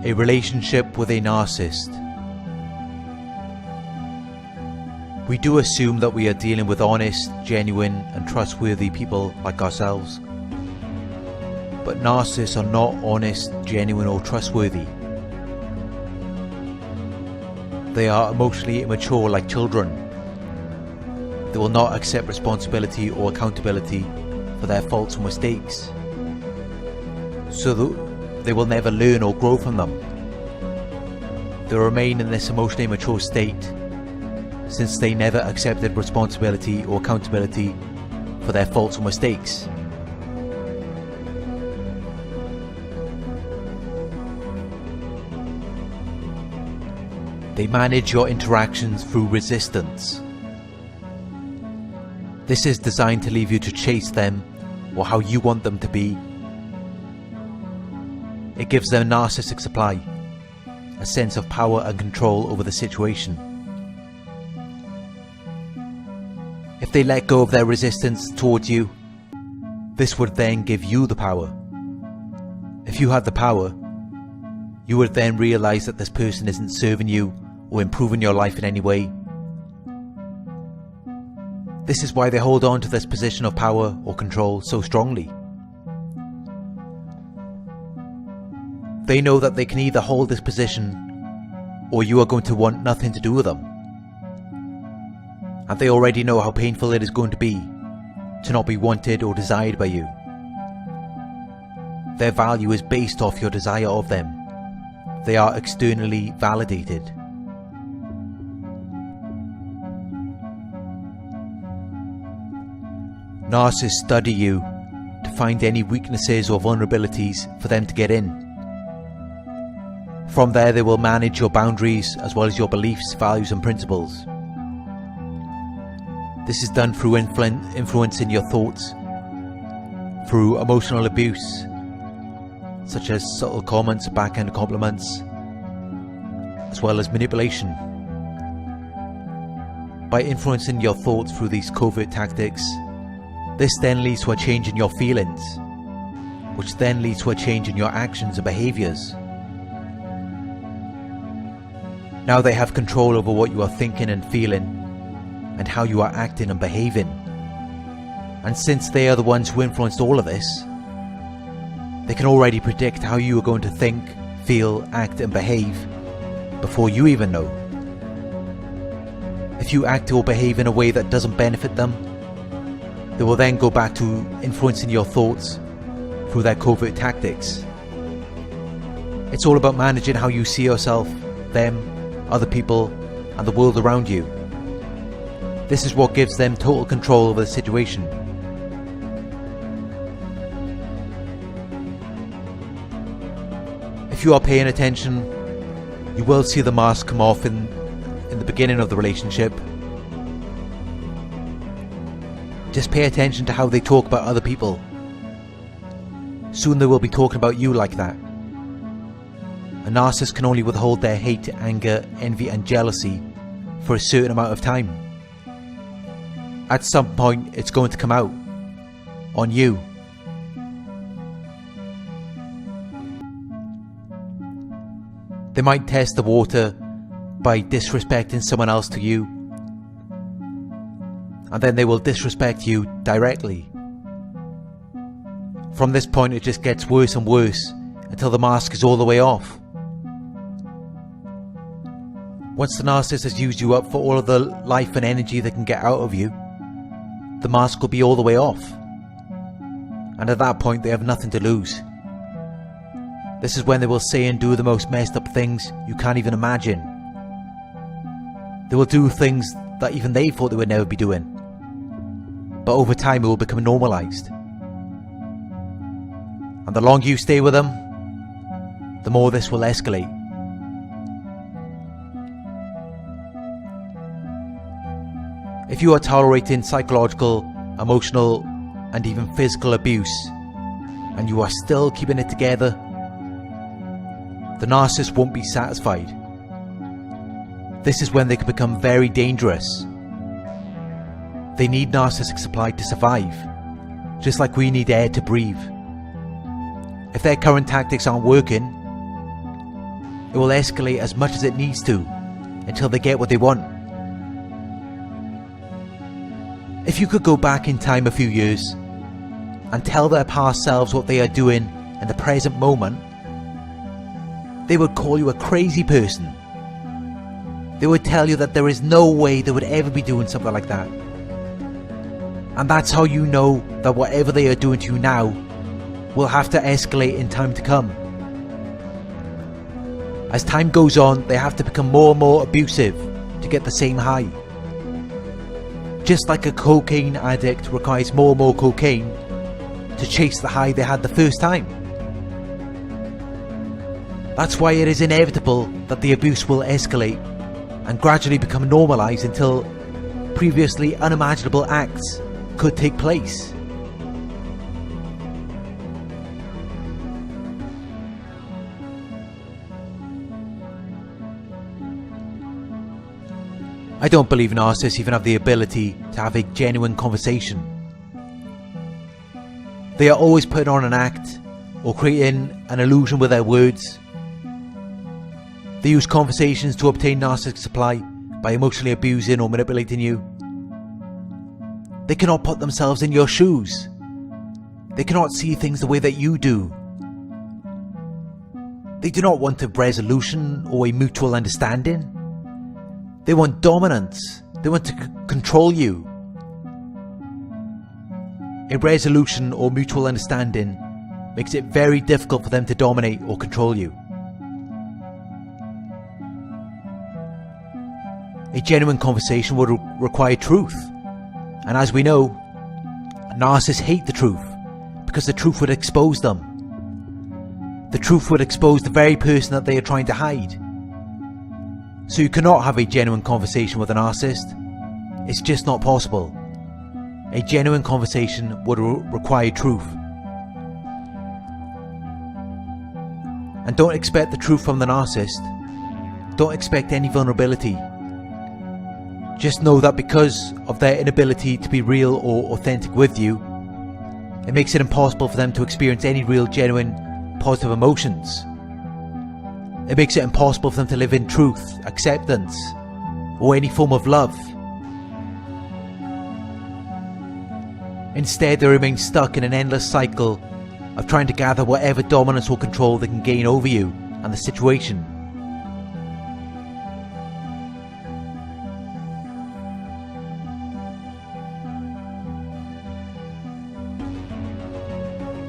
A relationship with a narcissist. We do assume that we are dealing with honest, genuine and trustworthy people like ourselves. But narcissists are not honest, genuine or trustworthy. They are emotionally immature like children. They will not accept responsibility or accountability for their faults or mistakes. So they will never learn or grow from them. They remain in this emotionally immature state since they never accepted responsibility or accountability for their faults or mistakes. They manage your interactions through resistance. This is designed to leave you to chase them or how you want them to be. It gives them narcissistic supply, a sense of power and control over the situation. If they let go of their resistance towards you, this would then give you the power. If you had the power, you would then realize that this person isn't serving you or improving your life in any way. This is why they hold on to this position of power or control so strongly. They know that they can either hold this position or you are going to want nothing to do with them. And they already know how painful it is going to be to not be wanted or desired by you. Their value is based off your desire of them. They are externally validated. Narcissists study you to find any weaknesses or vulnerabilities for them to get in. From there they will manage your boundaries as well as your beliefs, values and principles. This is done through influencing your thoughts, through emotional abuse, such as subtle comments, backhand compliments, as well as manipulation. By influencing your thoughts through these covert tactics, this then leads to a change in your feelings, which then leads to a change in your actions and behaviours. Now they have control over what you are thinking and feeling, and how you are acting and behaving. And since they are the ones who influenced all of this, they can already predict how you are going to think, feel, act and behave before you even know. If you act or behave in a way that doesn't benefit them, they will then go back to influencing your thoughts through their covert tactics. It's all about managing how you see yourself, them, other people and the world around you. This is what gives them total control over the situation. If you are paying attention, you will see the mask come off in the beginning of the relationship. Just pay attention to how they talk about other people. Soon they will be talking about you like that. A narcissist can only withhold their hate, anger, envy and jealousy for a certain amount of time. At some point it's going to come out on you. They might test the water by disrespecting someone else to you, and then they will disrespect you directly. From this point it just gets worse and worse until the mask is all the way off. Once the narcissist has used you up for all of the life and energy they can get out of you, the mask will be all the way off. And at that point they have nothing to lose. This is when they will say and do the most messed up things you can't even imagine. They will do things that even they thought they would never be doing. But over time it will become normalized. And the longer you stay with them, the more this will escalate. If you are tolerating psychological, emotional and even physical abuse, and you are still keeping it together, the narcissist won't be satisfied. This is when they can become very dangerous. They need narcissistic supply to survive, just like we need air to breathe. If their current tactics aren't working, it will escalate as much as it needs to until they get what they want. If you could go back in time a few years and tell their past selves what they are doing in the present moment, they would call you a crazy person. They would tell you that there is no way they would ever be doing something like that. And that's how you know that whatever they are doing to you now will have to escalate in time to come. As time goes on, they have to become more and more abusive to get the same high. Just like a cocaine addict requires more and more cocaine to chase the high they had the first time. That's why it is inevitable that the abuse will escalate and gradually become normalized until previously unimaginable acts could take place. I don't believe narcissists even have the ability to have a genuine conversation. They are always putting on an act or creating an illusion with their words. They use conversations to obtain narcissistic supply by emotionally abusing or manipulating you. They cannot put themselves in your shoes. They cannot see things the way that you do. They do not want a resolution or a mutual understanding. They want dominance. They want to control you. A resolution or mutual understanding makes it very difficult for them to dominate or control you. A genuine conversation would require truth. And as we know, narcissists hate the truth because the truth would expose them. The truth would expose the very person that they are trying to hide. So you cannot have a genuine conversation with a narcissist. It's just not possible. A genuine conversation would require truth. And don't expect the truth from the narcissist. Don't expect any vulnerability. Just know that because of their inability to be real or authentic with you, it makes it impossible for them to experience any real, genuine, positive emotions. It makes it impossible for them to live in truth, acceptance, or any form of love. Instead, they remain stuck in an endless cycle of trying to gather whatever dominance or control they can gain over you and the situation.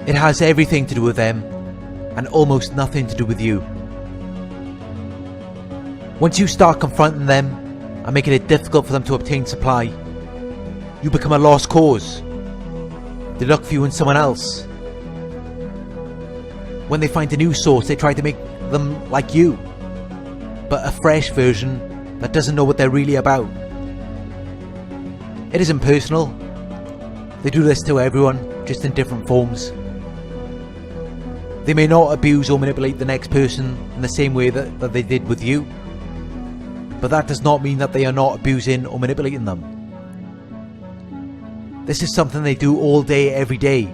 It has everything to do with them and almost nothing to do with you. Once you start confronting them and making it difficult for them to obtain supply, you become a lost cause. They look for you in someone else. When they find a new source, they try to make them like you, but a fresh version that doesn't know what they're really about. It isn't personal. They do this to everyone, just in different forms. They may not abuse or manipulate the next person in the same way that they did with you, but that does not mean that they are not abusing or manipulating them. This is something they do all day, every day.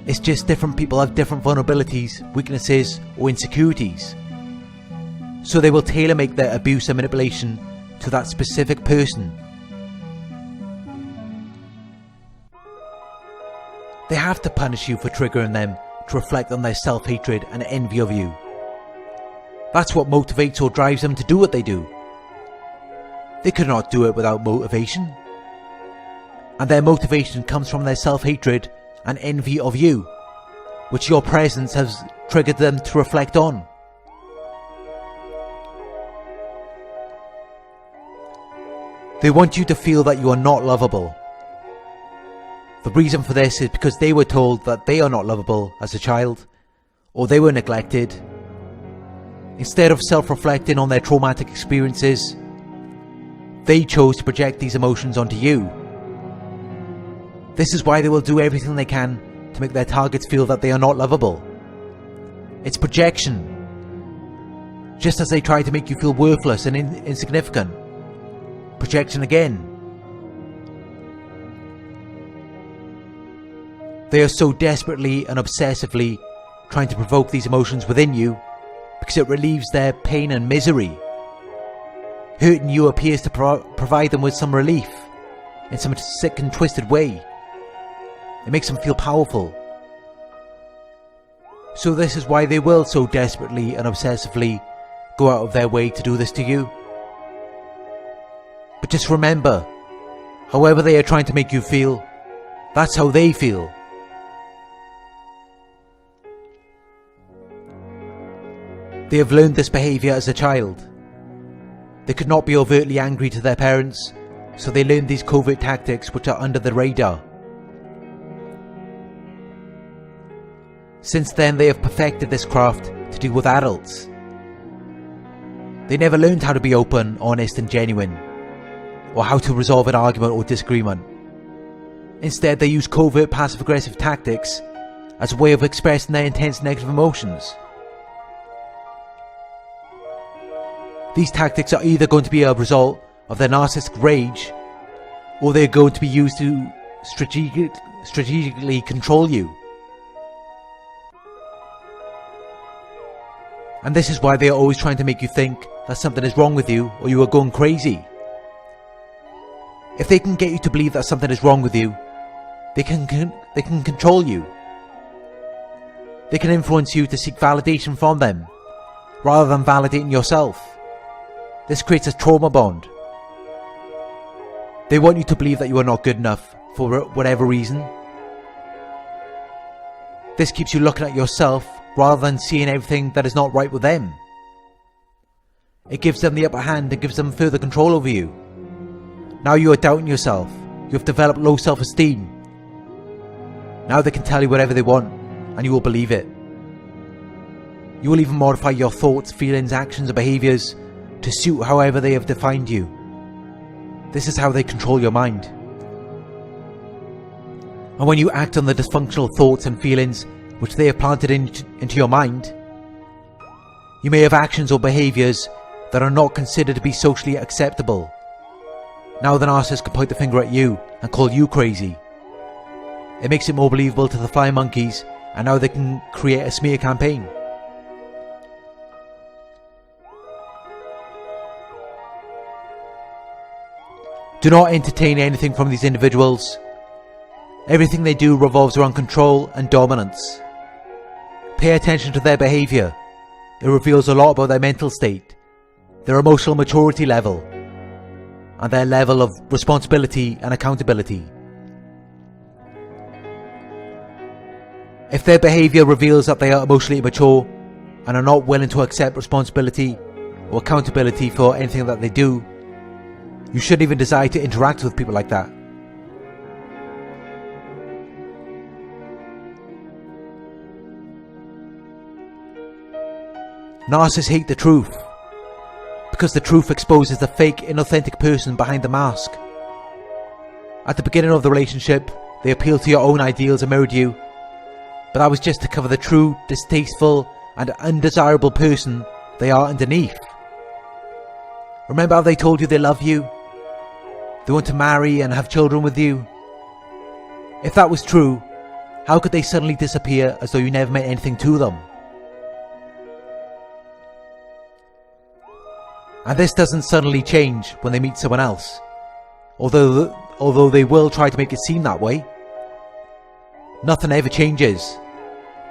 It's just different people have different vulnerabilities, weaknesses, or insecurities. So they will tailor make their abuse and manipulation to that specific person. They have to punish you for triggering them to reflect on their self-hatred and envy of you. That's what motivates or drives them to do what they do. They could not do it without motivation. And their motivation comes from their self-hatred and envy of you, which your presence has triggered them to reflect on. They want you to feel that you are not lovable. The reason for this is because they were told that they are not lovable as a child, or they were neglected. Instead of self-reflecting on their traumatic experiences, they chose to project these emotions onto you. This is why they will do everything they can to make their targets feel that they are not lovable. It's projection. Just as they try to make you feel worthless and insignificant. Projection again. They are so desperately and obsessively trying to provoke these emotions within you because it relieves their pain and misery. Hurting you appears to provide them with some relief in some sick and twisted way. It makes them feel powerful. So this is why they will so desperately and obsessively go out of their way to do this to you. But just remember, however they are trying to make you feel, that's how they feel. They have learned this behaviour as a child. They could not be overtly angry to their parents, so they learned these covert tactics which are under the radar. Since then, they have perfected this craft to deal with adults. They never learned how to be open, honest and genuine, or how to resolve an argument or disagreement. Instead, they use covert passive-aggressive tactics as a way of expressing their intense negative emotions. These tactics are either going to be a result of their narcissistic rage, or they're going to be used to strategically control you. And this is why they are always trying to make you think that something is wrong with you or you are going crazy. If they can get you to believe that something is wrong with you, they can control you. They can influence you to seek validation from them, rather than validating yourself. This creates a trauma bond. They want you to believe that you are not good enough for whatever reason. This keeps you looking at yourself rather than seeing everything that is not right with them. It gives them the upper hand and gives them further control over you. Now you are doubting yourself. You have developed low self-esteem. Now they can tell you whatever they want and you will believe it. You will even modify your thoughts, feelings, actions and behaviours to suit however they have defined you. This is how they control your mind. And when you act on the dysfunctional thoughts and feelings which they have planted into your mind, you may have actions or behaviours that are not considered to be socially acceptable. Now the narcissist can point the finger at you and call you crazy. It makes it more believable to the flying monkeys, and now they can create a smear campaign. Do not entertain anything from these individuals. Everything they do revolves around control and dominance. Pay attention to their behaviour. It reveals a lot about their mental state, their emotional maturity level, and their level of responsibility and accountability. If their behaviour reveals that they are emotionally immature and are not willing to accept responsibility or accountability for anything that they do, you shouldn't even desire to interact with people like that. Narcissists hate the truth, because the truth exposes the fake, inauthentic person behind the mask. At the beginning of the relationship, they appealed to your own ideals and mirrored you, but that was just to cover the true, distasteful and undesirable person they are underneath. Remember how they told you they love you? They want to marry and have children with you? If that was true, how could they suddenly disappear as though you never meant anything to them? And this doesn't suddenly change when they meet someone else, although they will try to make it seem that way. Nothing ever changes.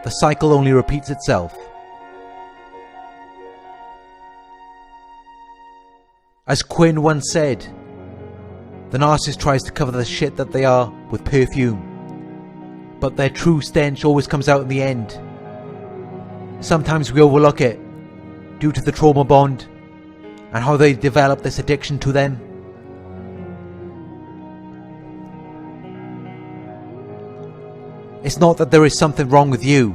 The cycle only repeats itself. As Quinn once said, the narcissist tries to cover the shit that they are with perfume, but their true stench always comes out in the end. Sometimes we overlook it due to the trauma bond and how they develop this addiction to them. It's not that there is something wrong with you.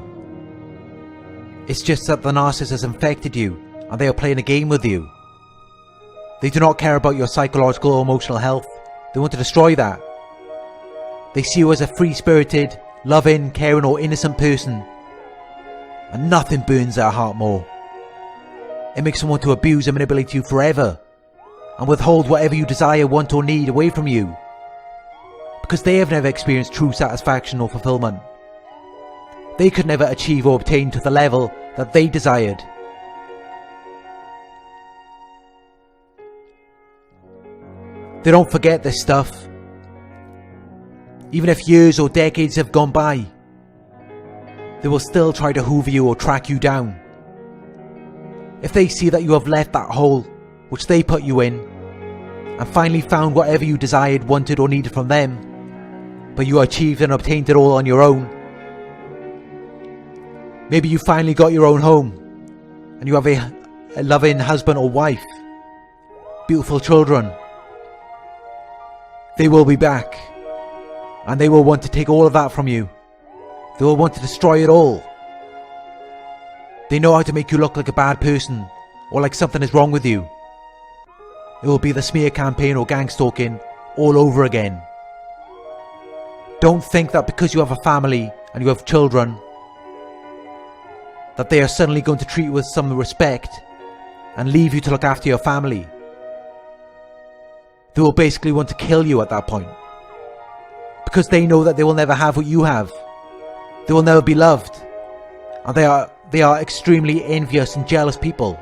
It's just that the narcissist has infected you and they are playing a game with you. They do not care about your psychological or emotional health. They want to destroy that. They see you as a free-spirited, loving, caring or innocent person, and nothing burns their heart more. It makes them want to abuse and manipulate you forever, and withhold whatever you desire, want or need away from you, because they have never experienced true satisfaction or fulfillment. They could never achieve or obtain to the level that they desired, They don't forget this stuff. Even if years or decades have gone by, they will still try to hoover you or track you down. If they see that you have left that hole which they put you in, and finally found whatever you desired, wanted or needed from them, but you achieved and obtained it all on your own. Maybe you finally got your own home, and you have a loving husband or wife, beautiful children. They will be back, and they will want to take all of that from you. They will want to destroy it all. They know how to make you look like a bad person, or like something is wrong with you. It will be the smear campaign or gang stalking all over again. Don't think that because you have a family and you have children, that they are suddenly going to treat you with some respect and leave you to look after your family. They will basically want to kill you at that point, because they know that they will never have what you have. They will never be loved, and they are extremely envious and jealous people.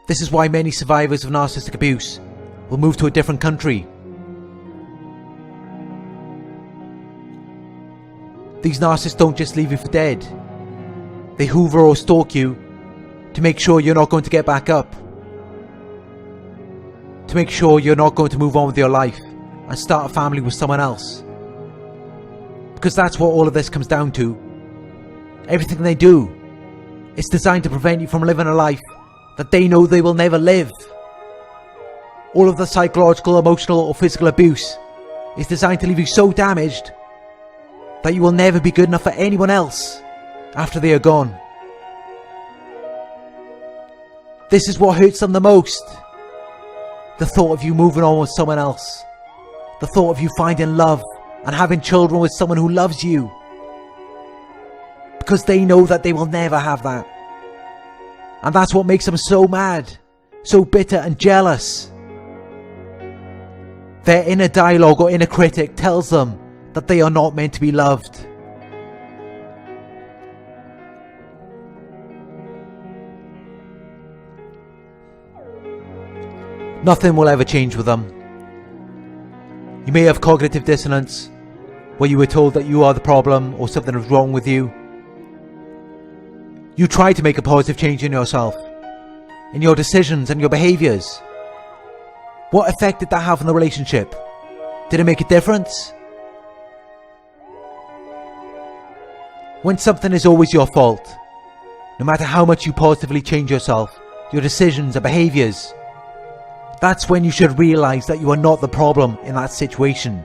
This is why many survivors of narcissistic abuse will move to a different country. These narcissists don't just leave you for dead. They hoover or stalk you to make sure you're not going to get back up. To make sure you're not going to move on with your life and start a family with someone else. Because that's what all of this comes down to. Everything they do is designed to prevent you from living a life that they know they will never live. All of the psychological, emotional or physical abuse is designed to leave you so damaged that you will never be good enough for anyone else after they are gone. This is what hurts them the most. The thought of you moving on with someone else. The thought of you finding love and having children with someone who loves you. Because they know that they will never have that. And that's what makes them so mad, so bitter and jealous. Their inner dialogue or inner critic tells them that they are not meant to be loved. Nothing will ever change with them. You may have cognitive dissonance, where you were told that you are the problem or something is wrong with you. You try to make a positive change in yourself, in your decisions and your behaviours. What effect did that have on the relationship? Did it make a difference? When something is always your fault, no matter how much you positively change yourself, your decisions and behaviours, that's when you should realise that you are not the problem in that situation.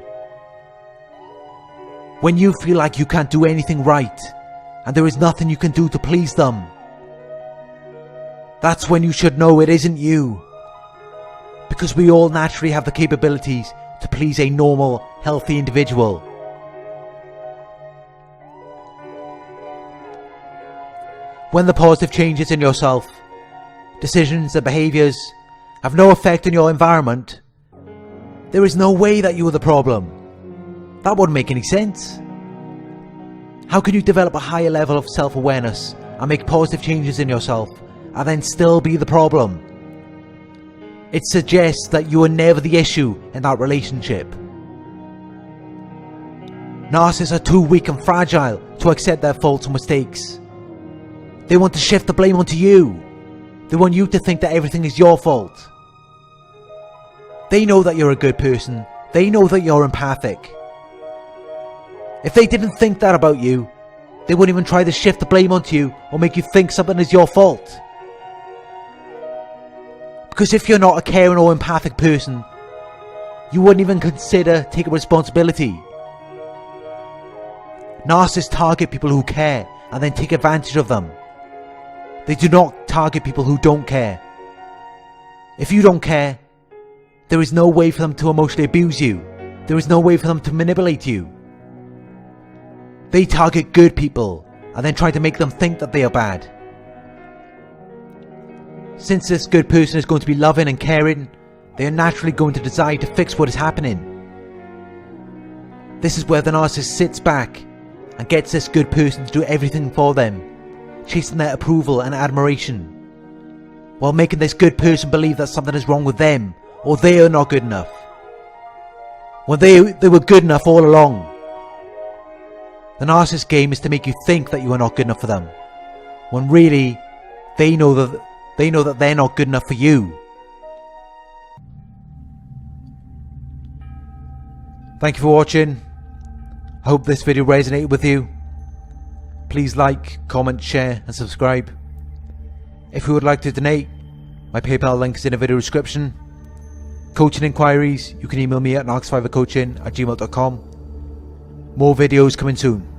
When you feel like you can't do anything right, and there is nothing you can do to please them, that's when you should know it isn't you. Because we all naturally have the capabilities to please a normal, healthy individual. When the positive changes in yourself, decisions and behaviours have no effect on your environment, there is no way that you are the problem. That wouldn't make any sense. How can you develop a higher level of self-awareness and make positive changes in yourself and then still be the problem? It suggests that you are never the issue in that relationship. Narcissists are too weak and fragile to accept their faults and mistakes. They want to shift the blame onto you. They want you to think that everything is your fault. They know that you're a good person. They know that you're empathic. If they didn't think that about you, they wouldn't even try to shift the blame onto you or make you think something is your fault. Because if you're not a caring or empathic person, you wouldn't even consider taking responsibility. Narcissists target people who care and then take advantage of them. They do not target people who don't care. If you don't care, there is no way for them to emotionally abuse you. There is no way for them to manipulate you. They target good people and then try to make them think that they are bad. Since this good person is going to be loving and caring, they are naturally going to desire to fix what is happening. This is where the narcissist sits back and gets this good person to do everything for them, chasing their approval and admiration, while making this good person believe that something is wrong with them, or they are not good enough, when they were good enough all along. The narcissist game is to make you think that you are not good enough for them, when really they know that they're not good enough for you. Thank you for watching. I hope this video resonated with you. Please like, comment, share and subscribe. If you would like to donate, my PayPal link is in the video description. Coaching inquiries, you can email me at narc5coaching@gmail.com. More videos coming soon.